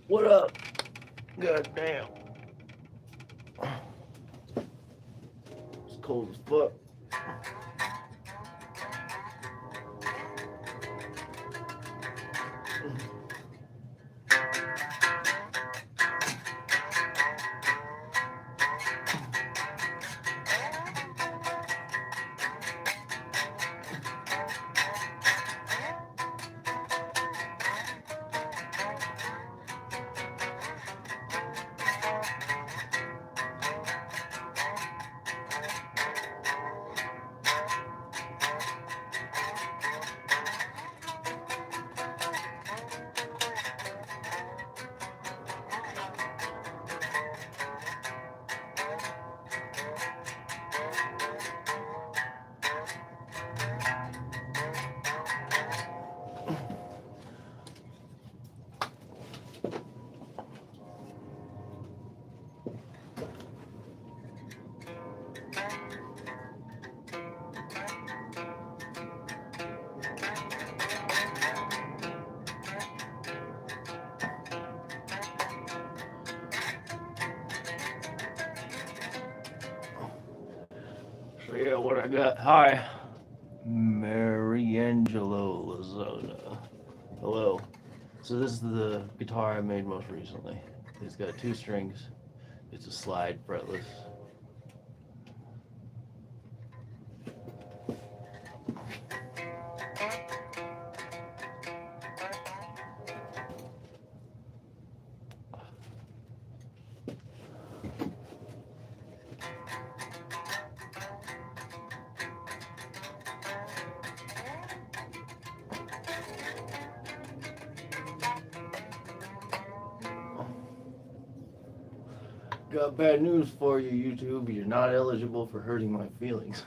What up? God damn. It's cold as fuck. So yeah, what I got? Hi, Mariangelo Lazona. Hello. So this is the guitar I made most recently. It's got 2 strings. It's a slide fretless. Got bad news for you, YouTube. You're not eligible for hurting my feelings.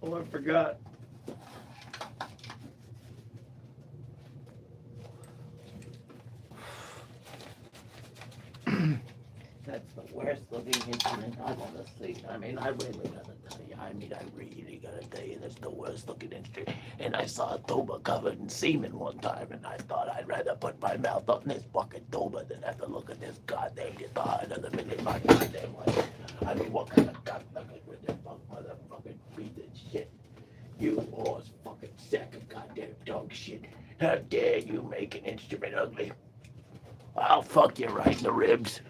Oh, I forgot. That's the worst looking instrument I've ever seen. I mean, I really gotta tell you. I mean, I really gotta tell you, that's the worst looking instrument. And I saw a tuba covered in semen one time, and I thought I'd rather put my mouth on this fucking tuba than have to look at this goddamn guitar another minute in my goddamn life. I mean, what kind of cocksucker with this motherfucking piece of shit? You horse fucking sack of goddamn dog shit. How dare you make an instrument ugly? I'll fuck you right in the ribs.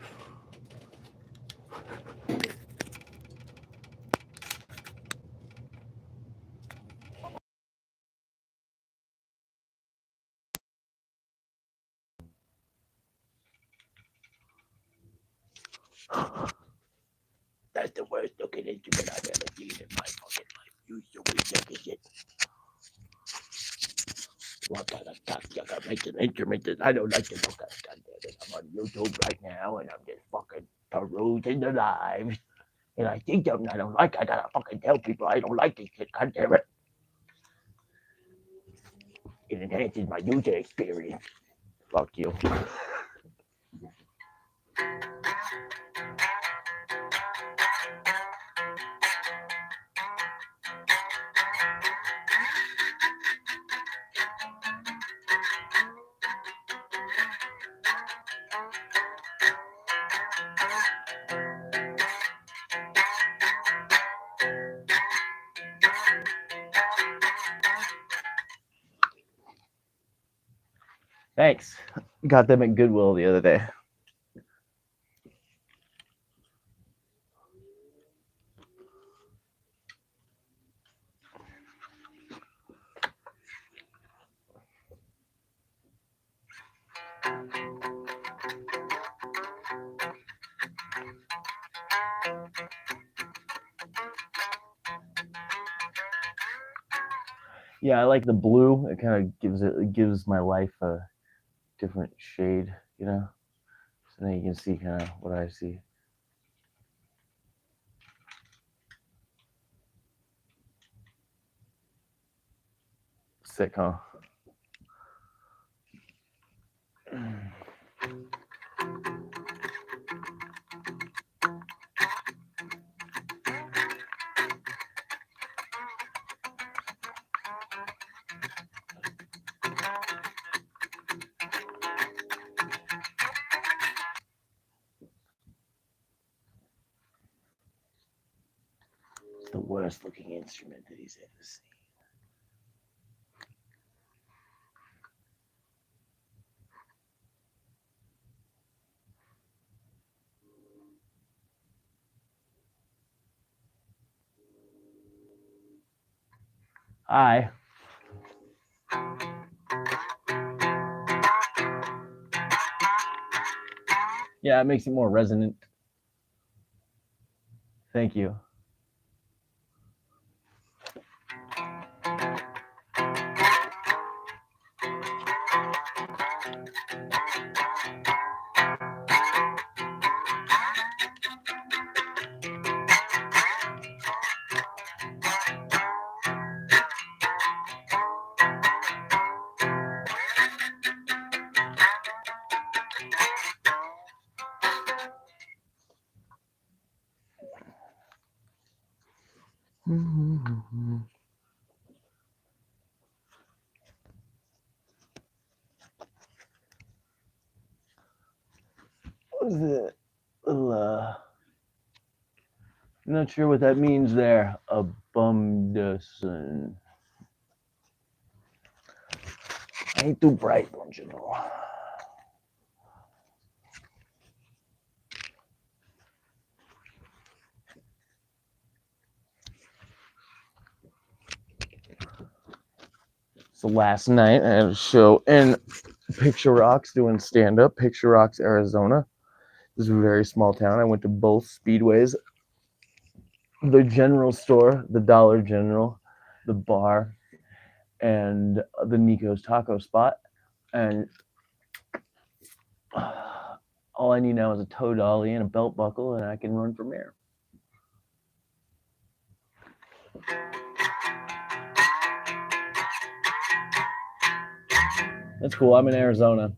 That's the worst looking instrument I've ever seen in my fucking life. You stupid sack of shit. What kind of cocksucker makes an instrument that I don't like to look at? Goddamn it. I'm on YouTube right now and I'm just fucking perusing the lives. And I see something I don't like. I gotta fucking tell people I don't like this shit. Goddamn it. It enhances my user experience. Fuck you. Thanks. Got them at Goodwill the other day. Yeah, I like the blue. It kind of gives my life a different shade, you know. So then you can see kind of what I see. Sick, huh? the worst looking instrument that he's ever seen. Hi. Yeah, it makes it more resonant. Thank you. What is it? I'm not sure what that means there. Abundation. I ain't too bright, don't you know? So last night I had a show in Picture Rocks doing stand-up. Picture Rocks, Arizona. This is a very small town. I went to both speedways. The general store, the Dollar General, the bar, and the Nico's taco spot. And all I need now is a toe dolly and a belt buckle, and I can run from here. That's cool. I'm in Arizona.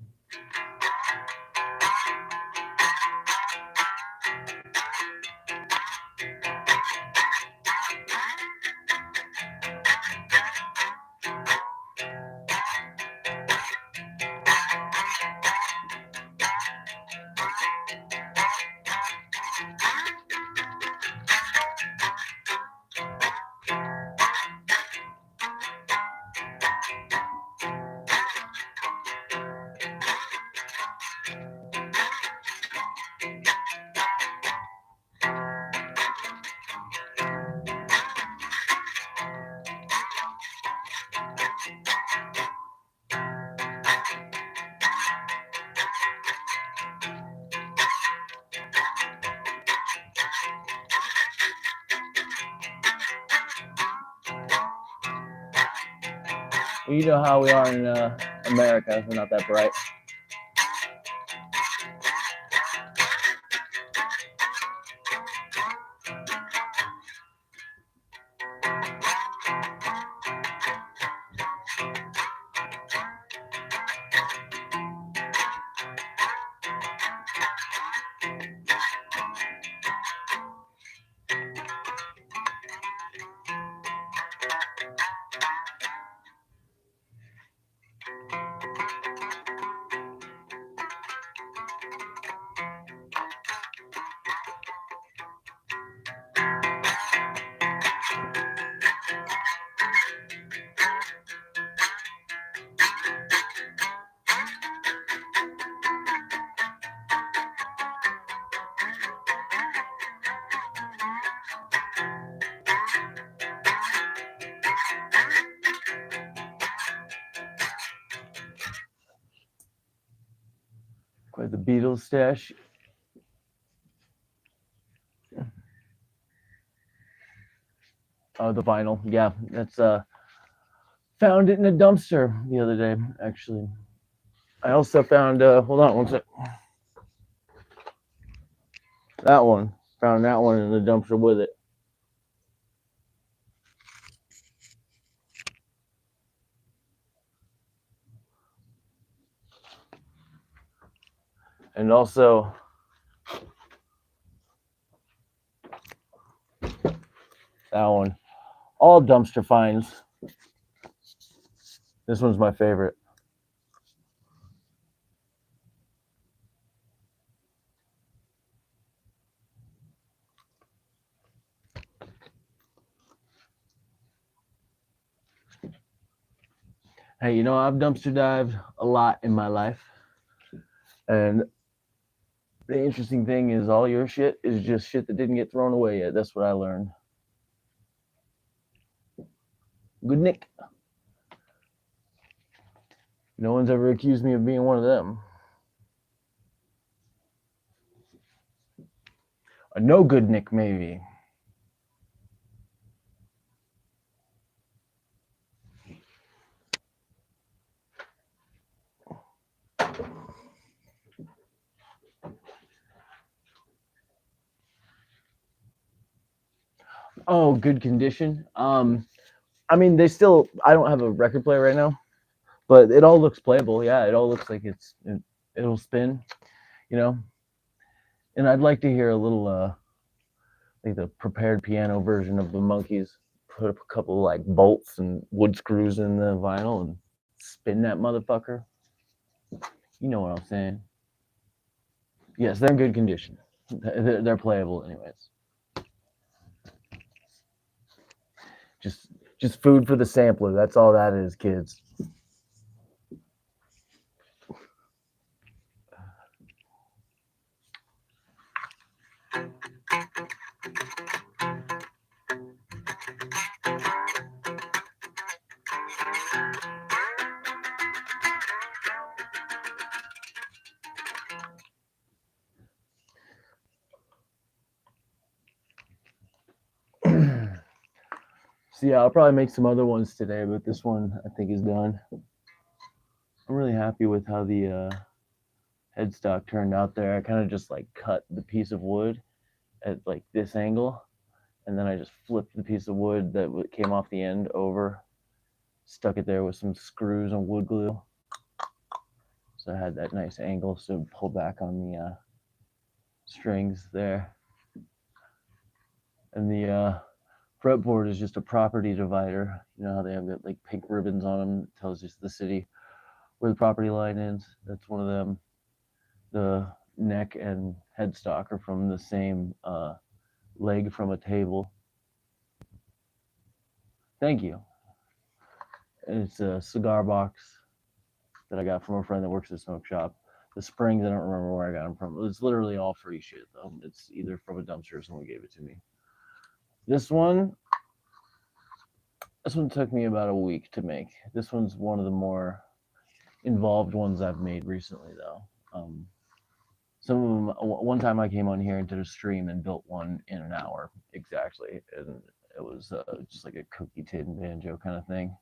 You know how we are in America. We're not that bright. Quite the Beatles stash. Oh, the vinyl. Yeah, that's found it in a dumpster the other day, actually. I also found hold on one sec. That one. Found that one in the dumpster with it. And also that one. All dumpster finds. This one's my favorite. Hey, I've dumpster dived a lot in my life, and the interesting thing is all your shit is just shit that didn't get thrown away yet. That's what I learned. Good Nick. No one's ever accused me of being one of them. A no good Nick, maybe. Oh, good condition. I mean, they still. I don't have a record player right now, but it all looks playable. Yeah, it all looks like it'll spin. You know, and I'd like to hear a little like the prepared piano version of the Monkeys. Put up a couple like bolts and wood screws in the vinyl and spin that motherfucker. You know what I'm saying? Yes, they're in good condition. They're playable, anyways. Just just food for the sampler. That's all that is, kids. So yeah, I'll probably make some other ones today, but this one I think is done. I'm really happy with how the headstock turned out there. I kind of just like cut the piece of wood at like this angle, and then I just flipped the piece of wood that came off the end over, stuck it there with some screws and wood glue. So I had that nice angle, so it pulled back on the strings there. And the fretboard is just a property divider. You know how they have that like pink ribbons on them that tells you the city where the property line is. That's one of them. The neck and headstock are from the same leg from a table. Thank you. And it's a cigar box that I got from a friend that works at a smoke shop. The springs, I don't remember where I got them from. It's literally all free shit, though. It's either from a dumpster or someone gave it to me. This one, this one took me about a week to make. This one's one of the more involved ones I've made recently, though. Some of them, one time I came on here and did a stream and built one in an hour exactly, and it was just like a cookie tin banjo kind of thing.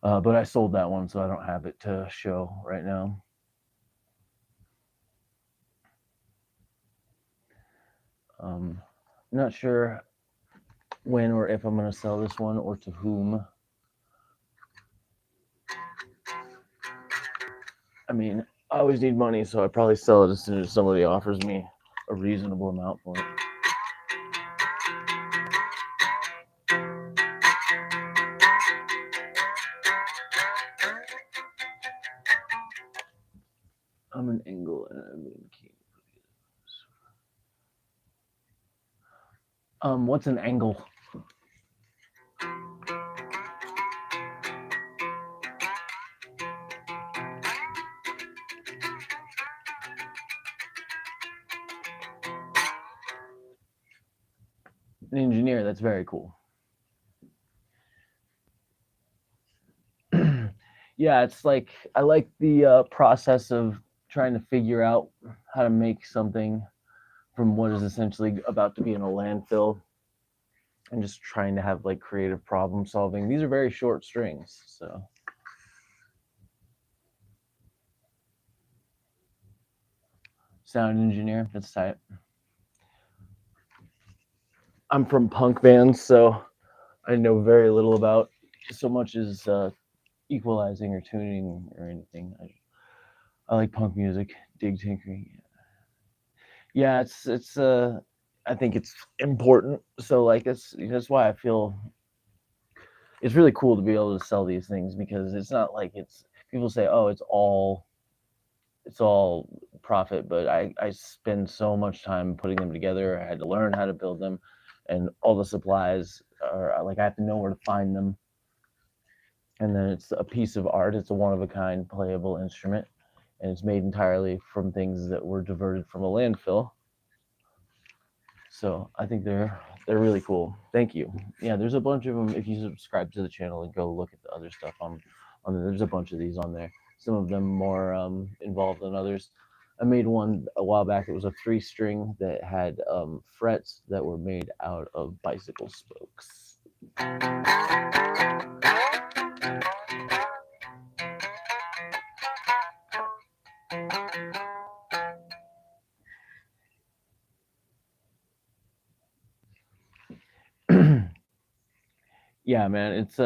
But I sold that one, so I don't have it to show right now. Not sure when or if I'm going to sell this one or to whom. I mean, I always need money, so I probably sell it as soon as somebody offers me a reasonable amount for it. I'm an angle and I'm being key. What's an angle? An engineer. That's very cool. Yeah, it's like I like the process of trying to figure out how to make something from what is essentially about to be in a landfill and just trying to have like creative problem solving. These are very short strings, so sound engineer, that's tight. I'm from punk bands, so I know very little about so much as equalizing or tuning or anything. I like punk music, dig tinkering. Yeah, it's I think it's important. So like that's why I feel it's really cool to be able to sell these things because it's not like it's people say, oh, it's all profit, but I spend so much time putting them together. I had to learn how to build them, and all the supplies are like I have to know where to find them. And then it's a piece of art. It's a one-of-a-kind playable instrument, and it's made entirely from things that were diverted from a landfill. So I think they're really cool. Thank you. Yeah, there's a bunch of them. If you subscribe to the channel and go look at the other stuff on there, there's a bunch of these on there. Some of them more involved than others. I made one a while back. It was a 3-string that had frets that were made out of bicycle spokes. Yeah, man. It's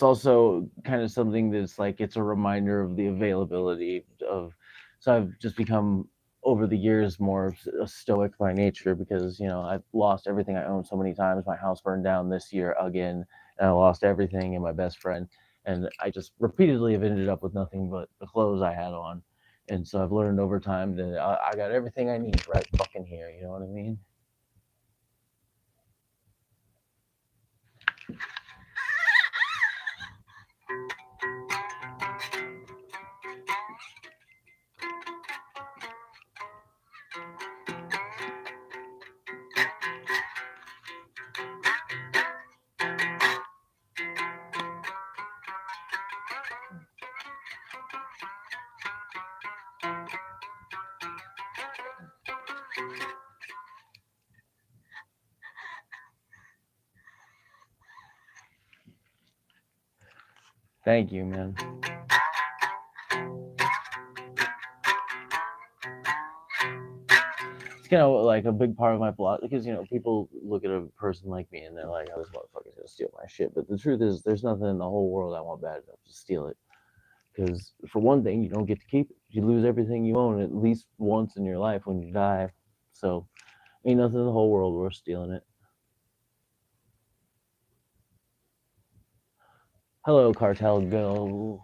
also kind of something that's like it's a reminder of the availability of. So I've just become over the years more a stoic by nature because I've lost everything I own so many times. My house burned down this year again, and I lost everything and my best friend, and I just repeatedly have ended up with nothing but the clothes I had on. And so I've learned over time that I got everything I need right fucking here. You know what I mean? Thank you, man. It's kind of like a big part of my plot because people look at a person like me and they're like, "Oh, this motherfucker's gonna steal my shit." But the truth is, there's nothing in the whole world I want bad enough to steal it. Because for one thing, you don't get to keep it. You lose everything you own at least once in your life when you die. So ain't nothing in the whole world worth stealing it. Hello, Cartel Go.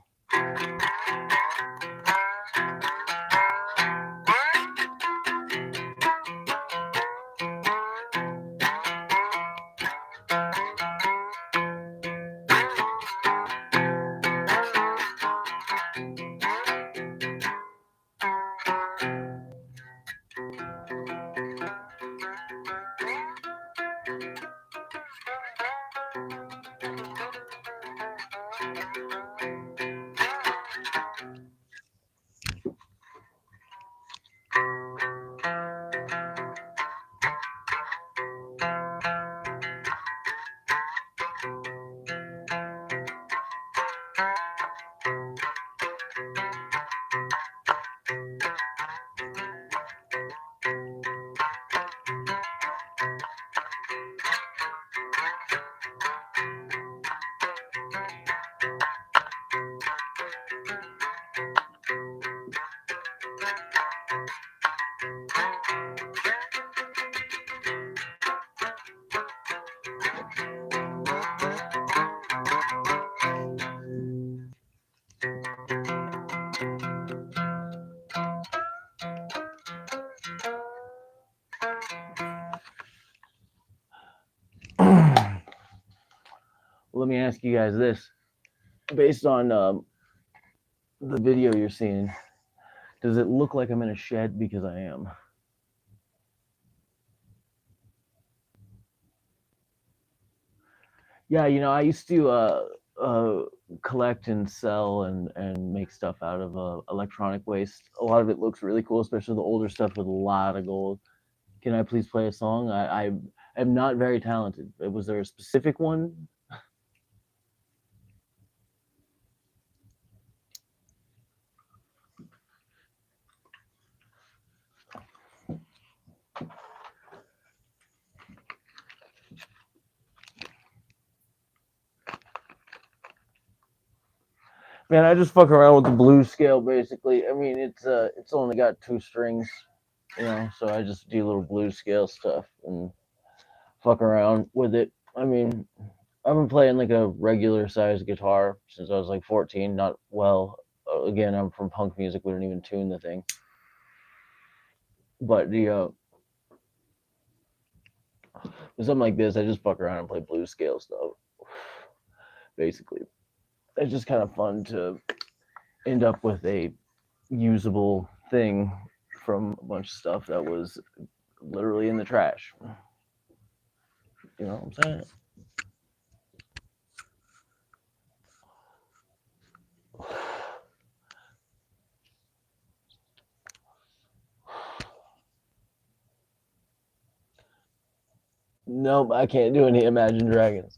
Let me ask you guys this: based on the video you're seeing, does it look like I'm in a shed? Because I am. Yeah, I used to collect and sell and make stuff out of electronic waste. A lot of it looks really cool, especially the older stuff with a lot of gold. Can I please play a song? I am not very talented. Was there a specific one? Man, I just fuck around with the blues scale basically. I mean, it's only got 2 strings, so I just do little blues scale stuff and fuck around with it. I mean, I've been playing like a regular sized guitar since I was like 14. Not well. Again, I'm from punk music. We don't even tune the thing. But something like this, I just fuck around and play blues scale stuff. Basically, it's just kind of fun to end up with a usable thing from a bunch of stuff that was literally in the trash. You know what I'm saying? Nope, I can't do any Imagine Dragons.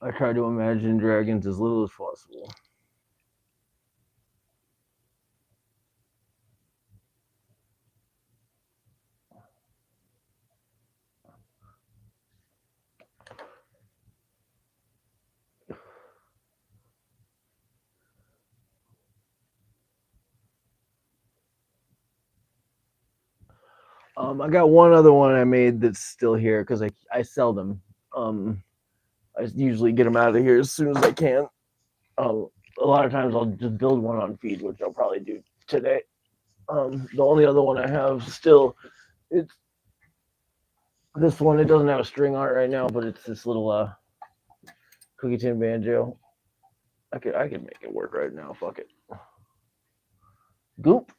I try to imagine dragons as little as possible. I got one other one I made that's still here because I sell them. I usually get them out of here as soon as I can. A lot of times I'll just build one on feed, which I'll probably do today. The only other one I have still, it's this one. It doesn't have a string on it right now, but it's this little cookie tin banjo. I could make it work right now. Fuck it. Goop.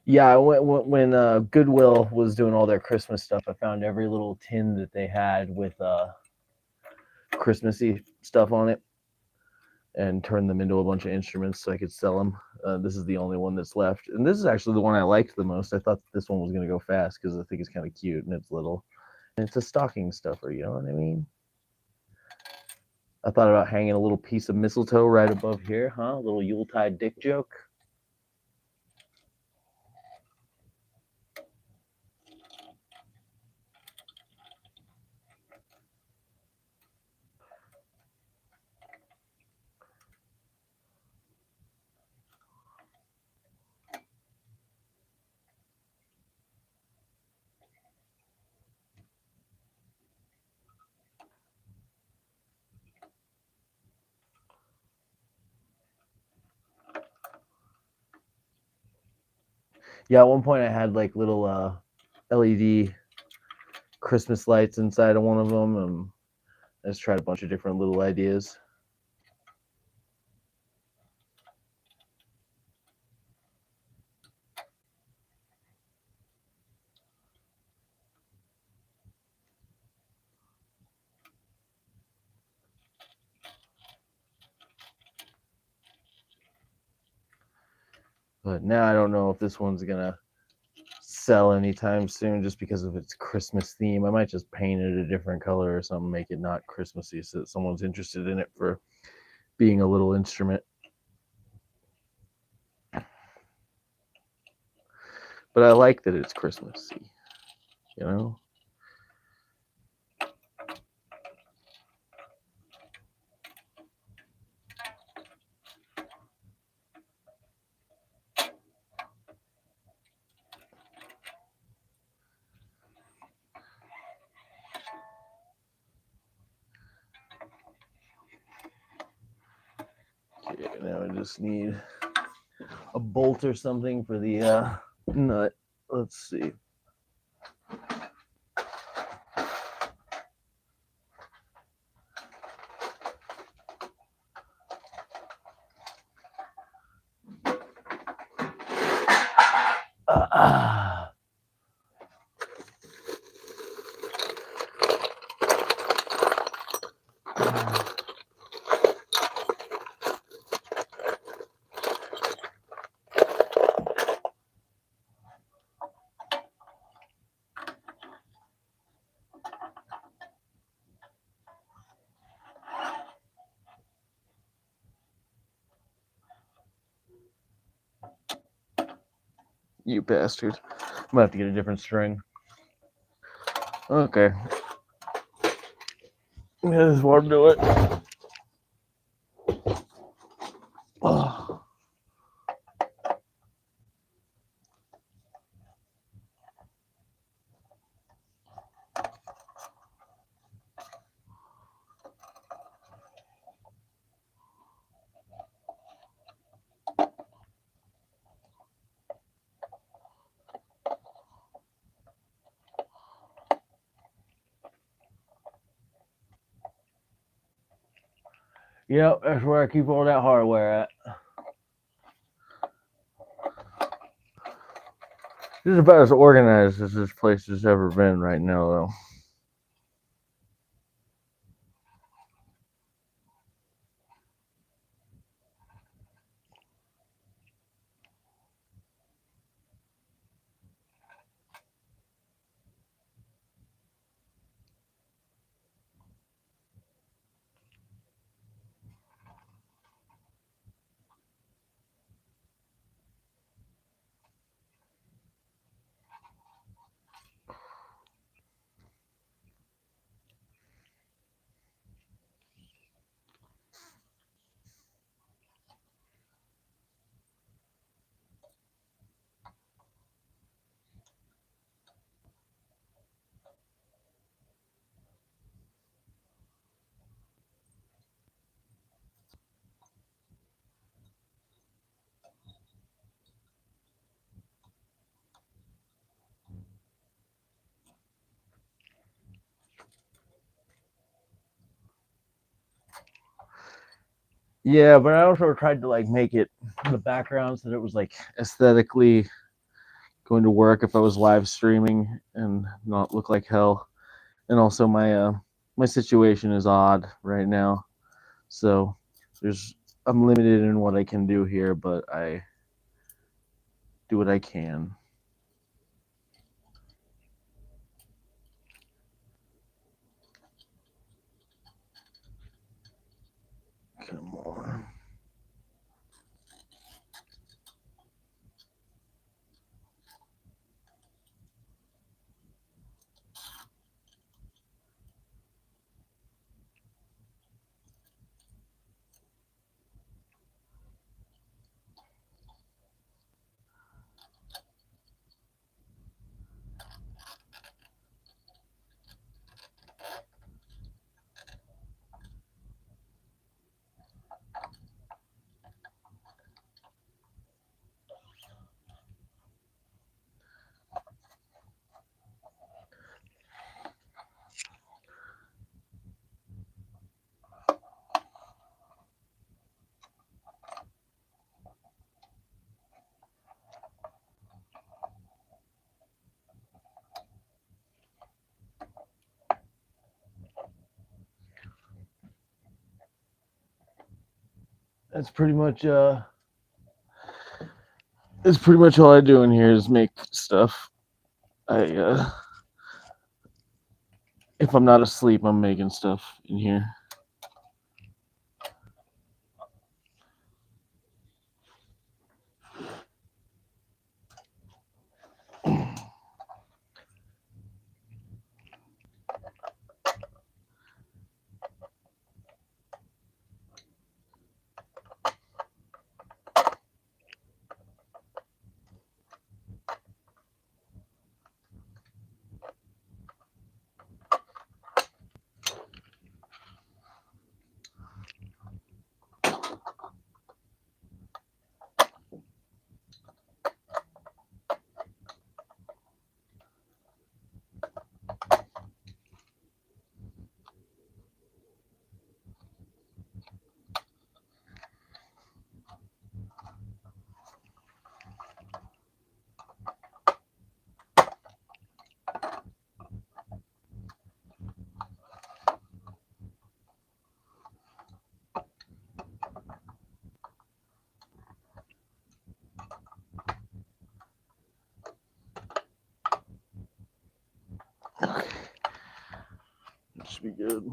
Yeah, when Goodwill was doing all their Christmas stuff, I found every little tin that they had with Christmassy stuff on it, and turned them into a bunch of instruments so I could sell them. This is the only one that's left, and this is actually the one I liked the most. I thought this one was gonna go fast because I think it's kind of cute and it's little, and it's a stocking stuffer. You know what I mean? I thought about hanging a little piece of mistletoe right above here, huh? A little Yuletide dick joke. Yeah, at one point I had like little LED Christmas lights inside of one of them, and I just tried a bunch of different little ideas. But now I don't know if this one's gonna sell anytime soon just because of its Christmas theme. I might just paint it a different color or something, make it not Christmassy so that someone's interested in it for being a little instrument. But I like that it's Christmassy, you know? now I just need a bolt or something for the nut. Let's see. You bastard. I'm gonna have to get a different string. Okay. Yeah, this won't do it. Oh. Yep, that's where I keep all that hardware at. This is about as organized as this place has ever been right now, though. Yeah, but I also tried to like make it the background so that it was like aesthetically going to work if I was live streaming and not look like hell. And also my situation is odd right now, so I'm limited in what I can do here, but I do what I can. Come on. That's pretty much that's pretty much all I do in here is make stuff. If I'm not asleep, I'm making stuff in here. should be good.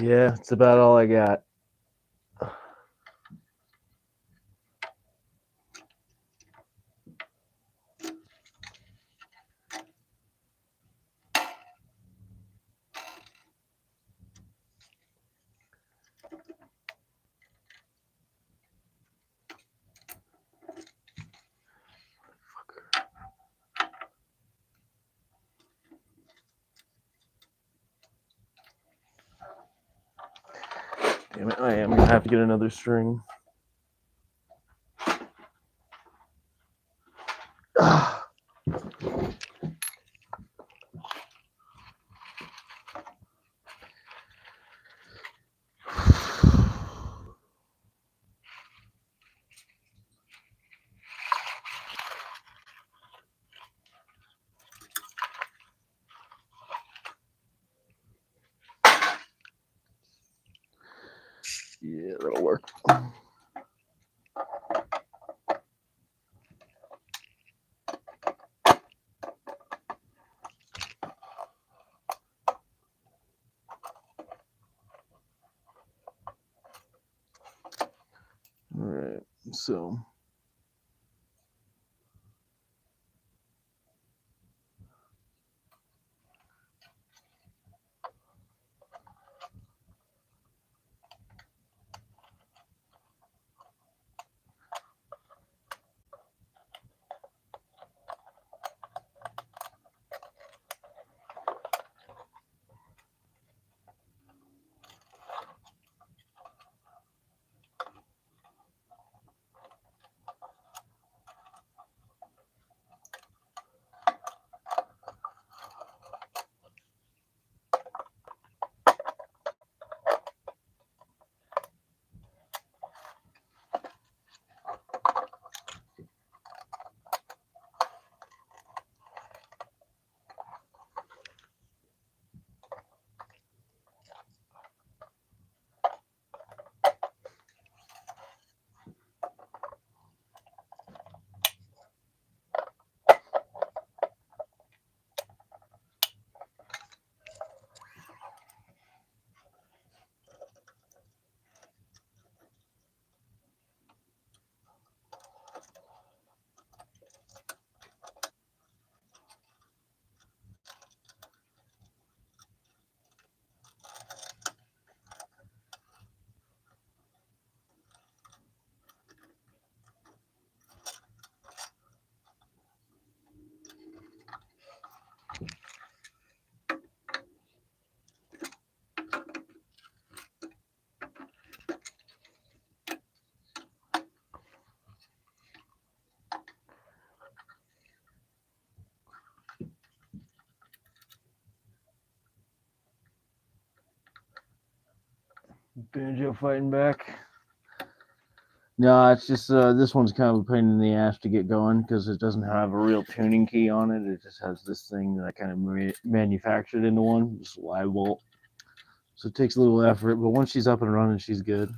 Yeah, it's about all I got. Damn it, I am gonna have to get another string. Yeah, that'll work. All right, so banjo fighting back. No, it's just this one's kind of a pain in the ass to get going because it doesn't have a real tuning key on it. It just has this thing that I kind of manufactured into one, just live bolt. So it takes a little effort, but once she's up and running, she's good.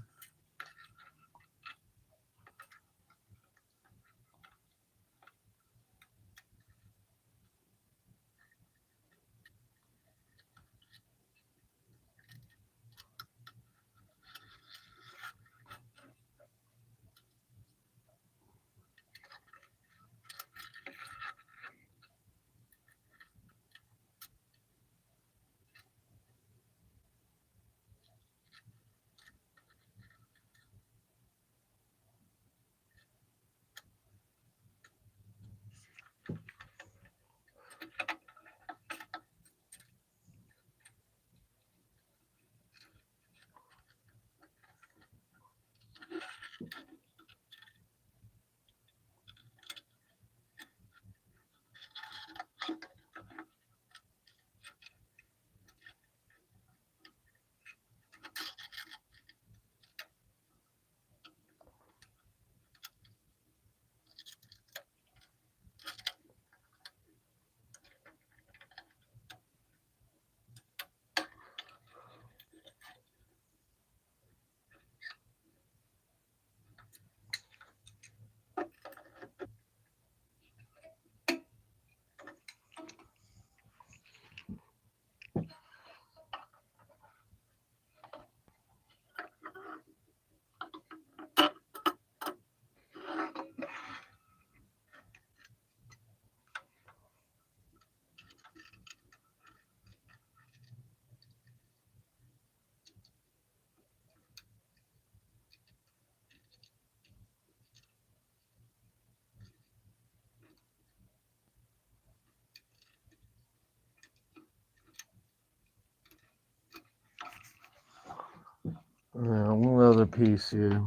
One other piece here.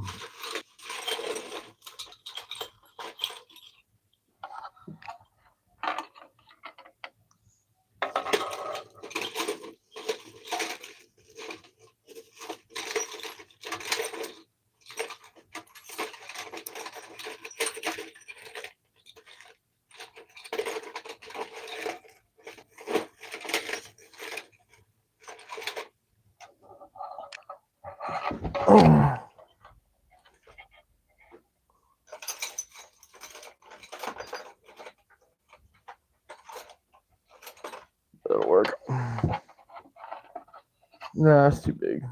That'll work. No, it's too big.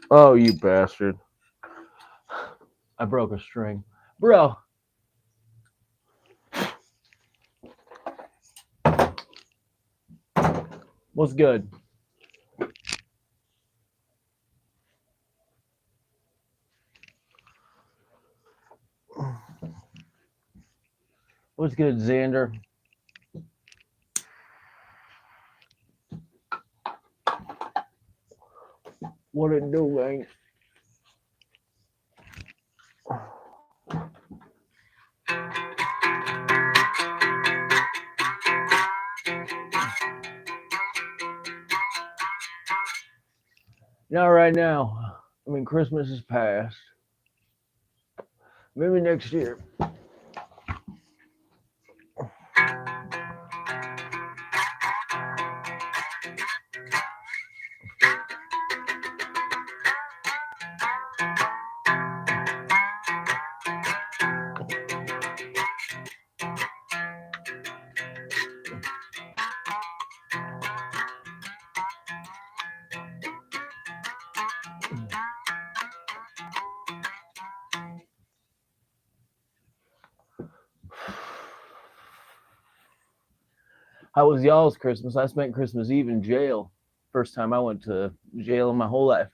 Oh, you bastard. I broke a string. Bro. What's good? What's good, Xander? What it do, man? Not right now. I mean, Christmas is past. Maybe next year. How was y'all's Christmas? I spent Christmas Eve in jail. First time I went to jail in my whole life.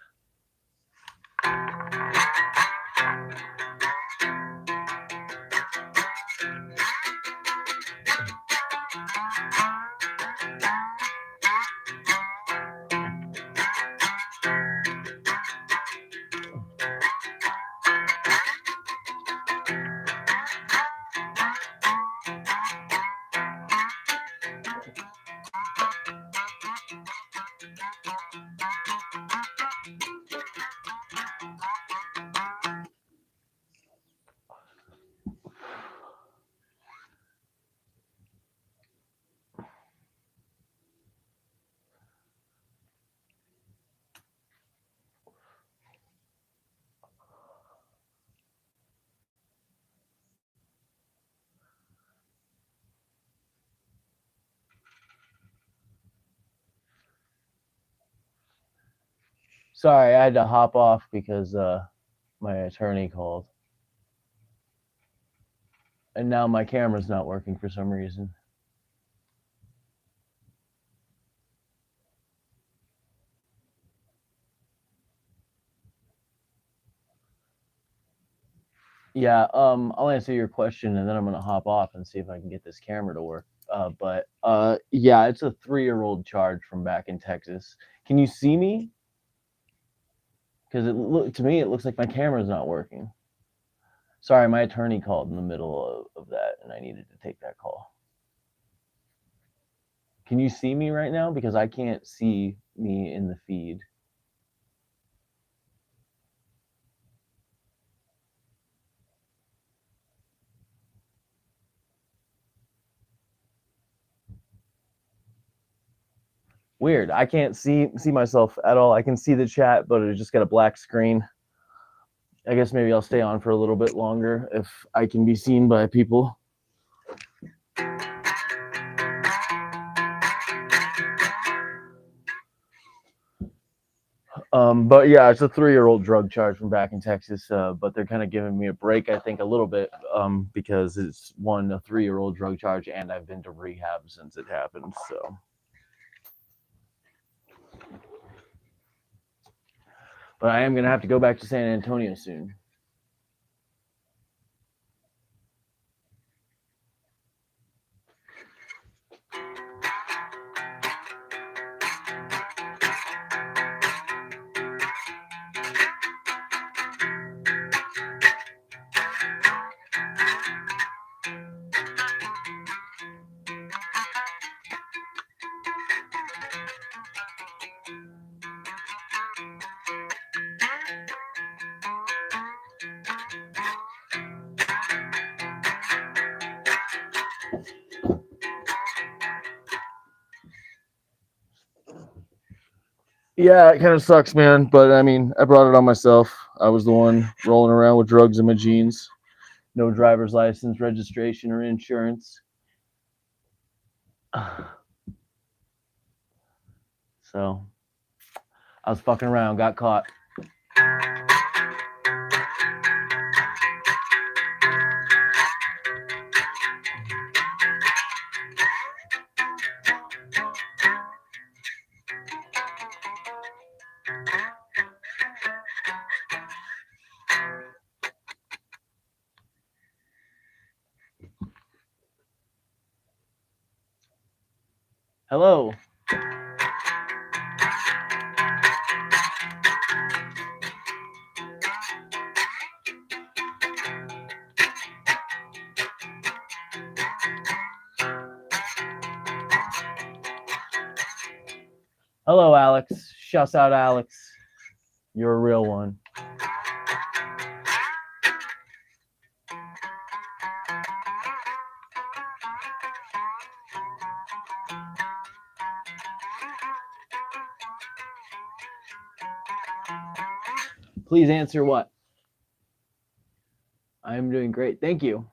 Sorry, I had to hop off because my attorney called. And now my camera's not working for some reason. Yeah, I'll answer your question and then I'm gonna hop off and see if I can get this camera to work. But yeah, it's a 3-year-old charge from back in Texas. Can you see me? Because to me it looks like my camera's not working. Sorry, my attorney called in the middle of that, and I needed to take that call. Can you see me right now? Because I can't see me in the feed. Weird. I can't see myself at all. I can see the chat, but it just got a black screen. I guess maybe I'll stay on for a little bit longer if I can be seen by people. But yeah, it's a 3-year-old drug charge from back in Texas. But they're kind of giving me a break, I think, a little bit, because it's a 3-year-old drug charge, and I've been to rehab since it happened. So, but I am gonna have to go back to San Antonio soon. Yeah, it kind of sucks, man. But I mean, I brought it on myself. I was the one rolling around with drugs in my jeans. No driver's license, registration, or insurance. So I was fucking around, got caught. Hello. Hello, Alex. Shouts out, Alex. You're a real one. Please answer what? I'm doing great. Thank you.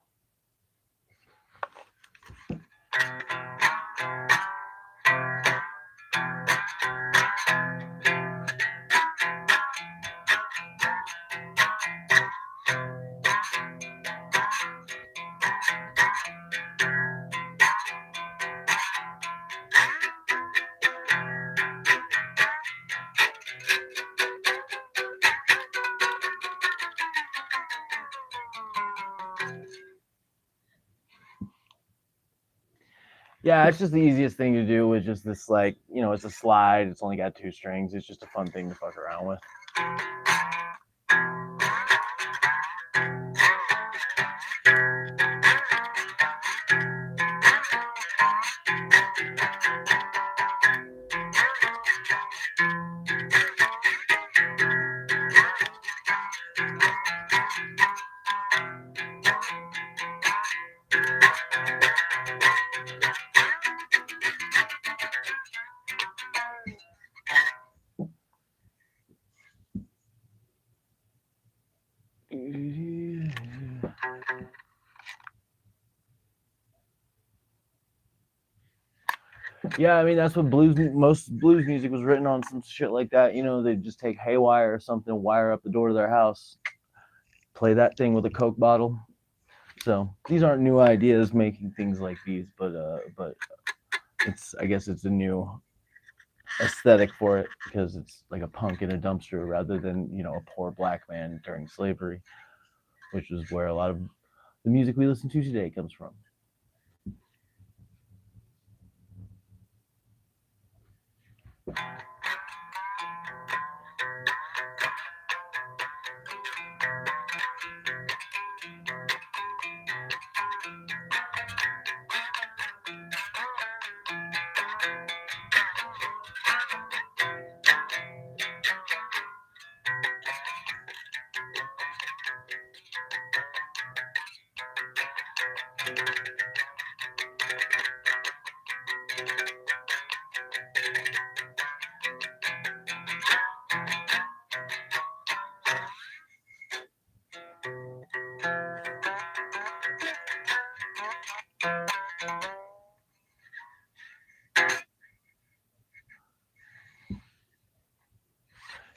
Yeah, it's just the easiest thing to do with just this, like, you know, it's a slide. It's only got 2 strings. It's just a fun thing to fuck around with. Yeah, I mean that's what most blues music was written on, some shit like that. You know, they just take haywire or something, wire up the door to their house, play that thing with a Coke bottle. So these aren't new ideas making things like these, but it's, I guess it's a new aesthetic for it because it's like a punk in a dumpster rather than, you know, a poor black man during slavery, which is where a lot of the music we listen to today comes from.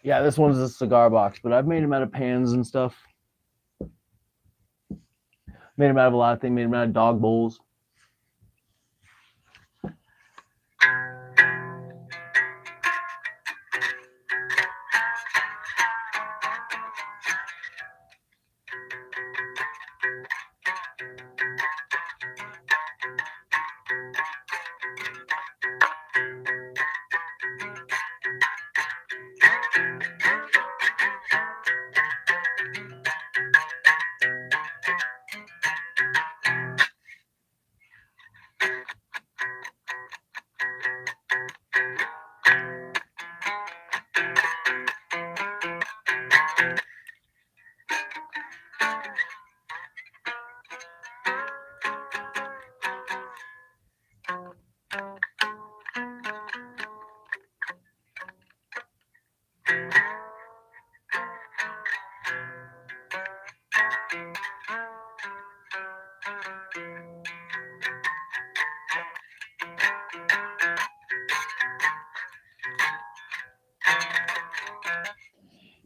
Yeah, this one's a cigar box, but I've made them out of pans and stuff. Made them out of a lot of things. Made them out of dog bowls.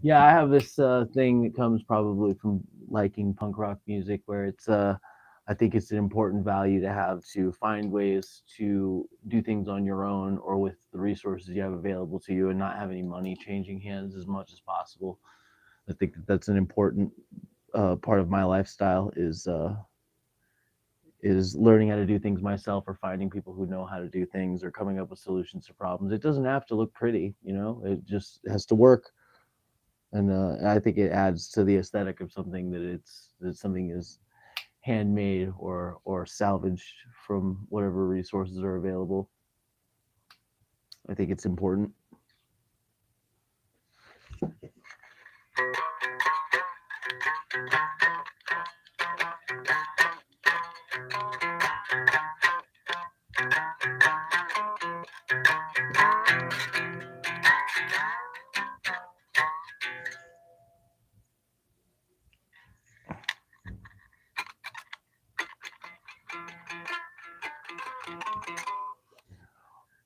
Yeah, I have this thing that comes probably from liking punk rock music, where it's I think it's an important value to have, to find ways to do things on your own or with the resources you have available to you, and not have any money changing hands as much as possible. I think that that's an important part of my lifestyle, is learning how to do things myself, or finding people who know how to do things, or coming up with solutions to problems. It doesn't have to look pretty, you know. It just has to work, and I think it adds to the aesthetic of something, that something is handmade or salvaged from whatever resources are available. I think it's important.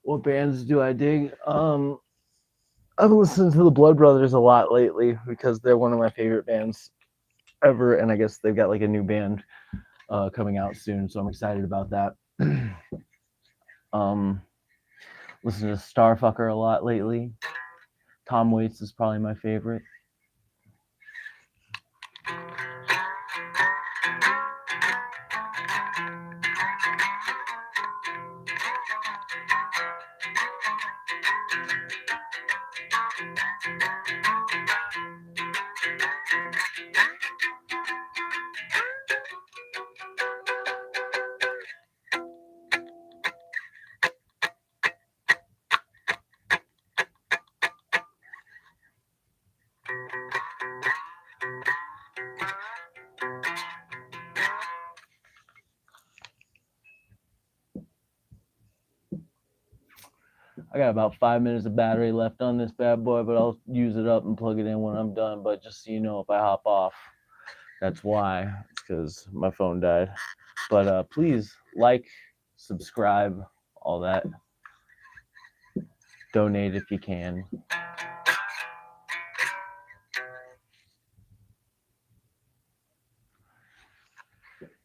What bands do I dig? I've listened to the Blood Brothers a lot lately because they're one of my favorite bands ever, and I guess they've got like a new band coming out soon, so I'm excited about that. um, Listen to Starfucker a lot lately. Tom Waits is probably my favorite. I got about 5 minutes of battery left on this bad boy, but I'll use it up and plug it in when I'm done. But just so you know, if I hop off, that's why. It's because my phone died. But please like, subscribe, all that. Donate if you can.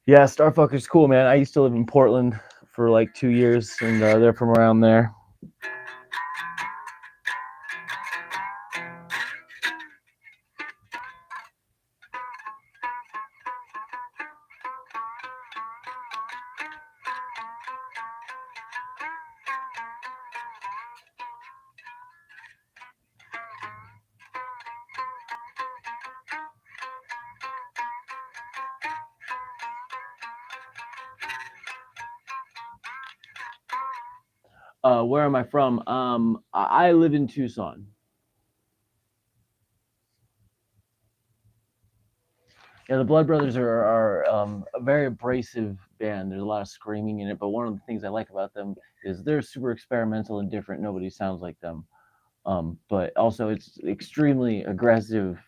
Yeah, Starfucker's cool, man. I used to live in Portland for like 2 years, and they're from around there. Where am I from? I live in Tucson. Yeah, the Blood Brothers are a very abrasive band. There's a lot of screaming in it, but one of the things I like about them is they're super experimental and different. Nobody sounds like them. But also, it's extremely aggressive,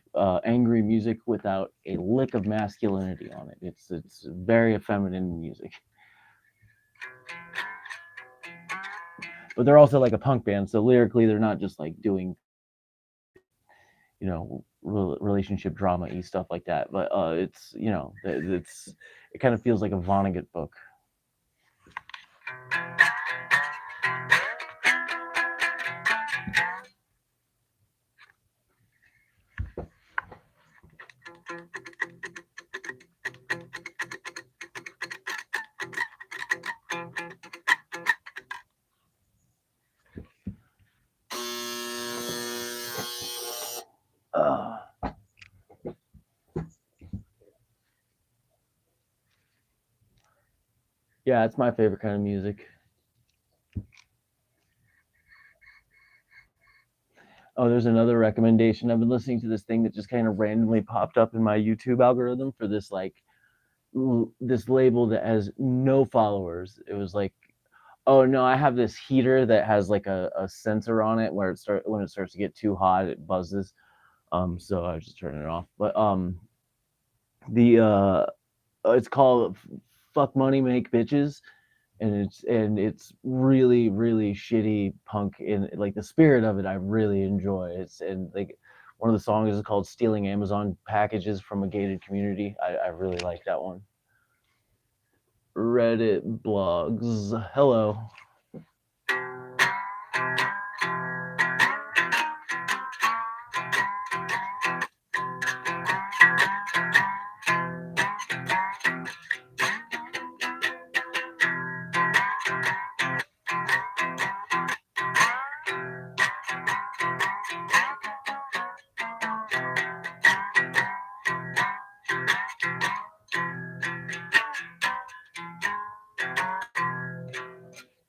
angry music without a lick of masculinity on it. It's very effeminate music. But they're also like a punk band, so lyrically, they're not just like doing, relationship drama y stuff like that. But it's it kind of feels like a Vonnegut book. Uh, yeah, it's my favorite kind of music. Oh, there's another recommendation. I've been listening to this thing that just kind of randomly popped up in my YouTube algorithm for this this label that has no followers. It was like, oh no, I have this heater that has like a sensor on it where when it starts to get too hot, it buzzes. So I was just turning it off. But the it's called "Fuck Money Make Bitches," and it's really really shitty punk. In like the spirit of it, I really enjoy. It's and like one of the songs is called "Stealing Amazon Packages from a Gated Community." I really like that one. Reddit blogs. Hello.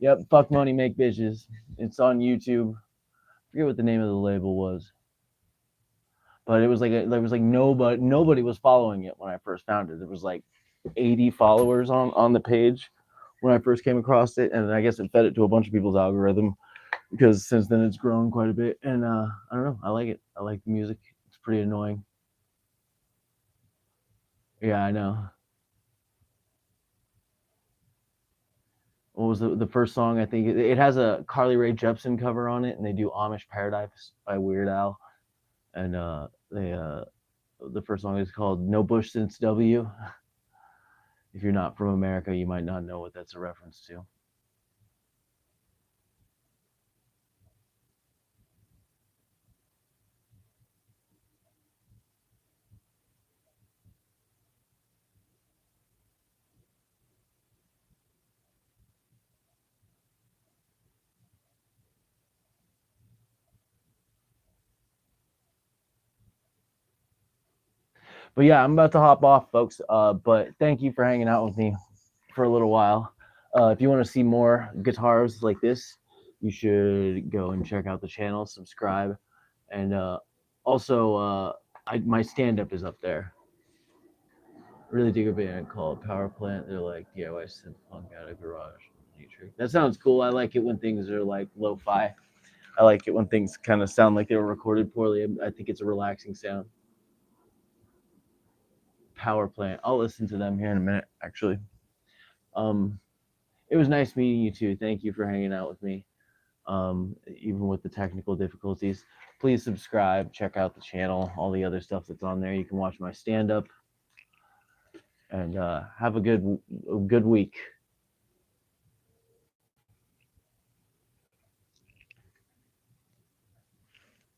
Yep, fuck money, make bitches. It's on YouTube. I forget what the name of the label was, but it was like there was like nobody was following it when I first found it. There was like 80 followers on the page when I first came across it, and I guess it fed it to a bunch of people's algorithm because since then it's grown quite a bit. And I don't know, I like it. I like the music. It's pretty annoying. Yeah, I know. What was the first song? I think it has a Carly Rae Jepsen cover on it, and they do Amish Paradise by Weird Al, and they the first song is called No Bush Since W. If you're not from America, you might not know what that's a reference to. But yeah, I'm about to hop off, folks. But thank you for hanging out with me for a little while. If you want to see more guitars like this, you should go and check out the channel, subscribe, and also my stand up is up there. Really dig a band called Power Plant. They're like DIY synth punk out of garage. Nature. That sounds cool. I like it when things are like lo-fi. I like it when things kind of sound like they were recorded poorly. I think it's a relaxing sound. Power plant. I'll listen to them here in a minute, actually. It was nice meeting you too. Thank you for hanging out with me. Even with the technical difficulties, please subscribe, check out the channel, all the other stuff that's on there. You can watch my stand-up, and have a good week.